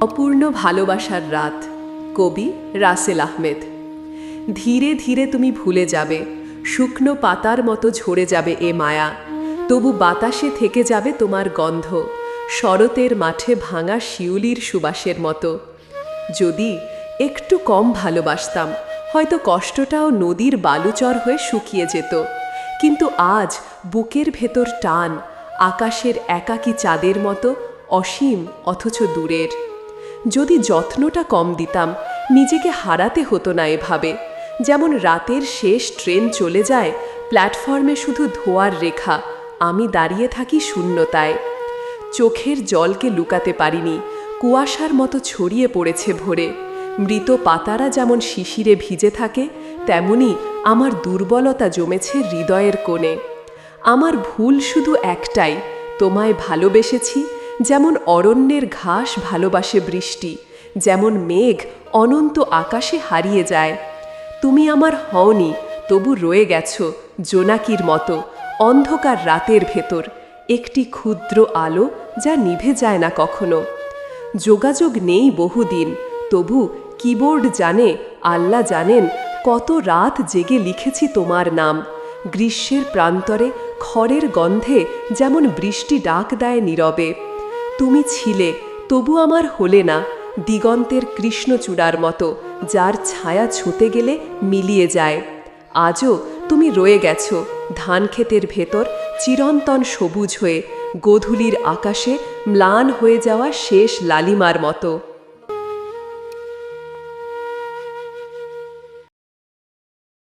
অপূর্ণ ভালোবাসার রাত। কবি রাসেল আহমেদ। ধীরে ধীরে তুমি ভুলে যাবে, শুকনো পাতার মতো ঝরে যাবে এ মায়া, তবু বাতাসে থেকে যাবে তোমার গন্ধ, শরতের মাঠে ভাঙা শিউলির সুবাসের মতো। যদি একটু কম ভালোবাসতাম, হয়তো কষ্টটাও নদীর বালুচর হয়ে শুকিয়ে যেত। কিন্তু আজ বুকের ভেতর টান, আকাশের একাকী চাঁদের মতো, অসীম অথচ দূরের। যদি যত্নটা কম দিতাম, নিজেকে হারাতে হতো না এভাবে। যেমন রাতের শেষ ট্রেন চলে যায়, প্ল্যাটফর্মে শুধু ধোঁয়ার রেখা, আমি দাঁড়িয়ে থাকি শূন্যতায়। চোখের জলকে লুকাতে পারিনি, কুয়াশার মতো ছড়িয়ে পড়েছে ভোরে। মৃত পাতারা যেমন শিশিরে ভিজে থাকে, তেমনি আমার দুর্বলতা জমেছে হৃদয়ের কোণে। আমার ভুল শুধু একটাই, তোমায় ভালোবেসেছি যেমন অরণ্যের ঘাস ভালোবাসে বৃষ্টি, যেমন মেঘ অনন্ত আকাশে হারিয়ে যায়। তুমি আমার হওনি, তবু রয়ে গেছো জোনাকির মতো অন্ধকার রাতের ভেতর, একটি ক্ষুদ্র আলো যা নিভে যায় না কখনো। যোগাযোগ নেই বহুদিন, তবু কিবোর্ড জানে, আল্লাহ জানেন কত রাত জেগে লিখেছি তোমার নাম। গ্রীষ্মের প্রান্তরে খড়ের গন্ধে যেমন বৃষ্টি ডাক দেয় নীরবে। তুমি ছিলে, তবু আমার হলে না, দিগন্তের কৃষ্ণচূড়ার মতো, যার ছায়া ছুঁতে গেলে মিলিয়ে যায়। আজও তুমি রয়ে গেছো ধানক্ষেতের ভেতর, চিরন্তন সবুজ হয়ে, গোধূলির আকাশে ম্লান হয়ে যাওয়া শেষ লালিমার মতো।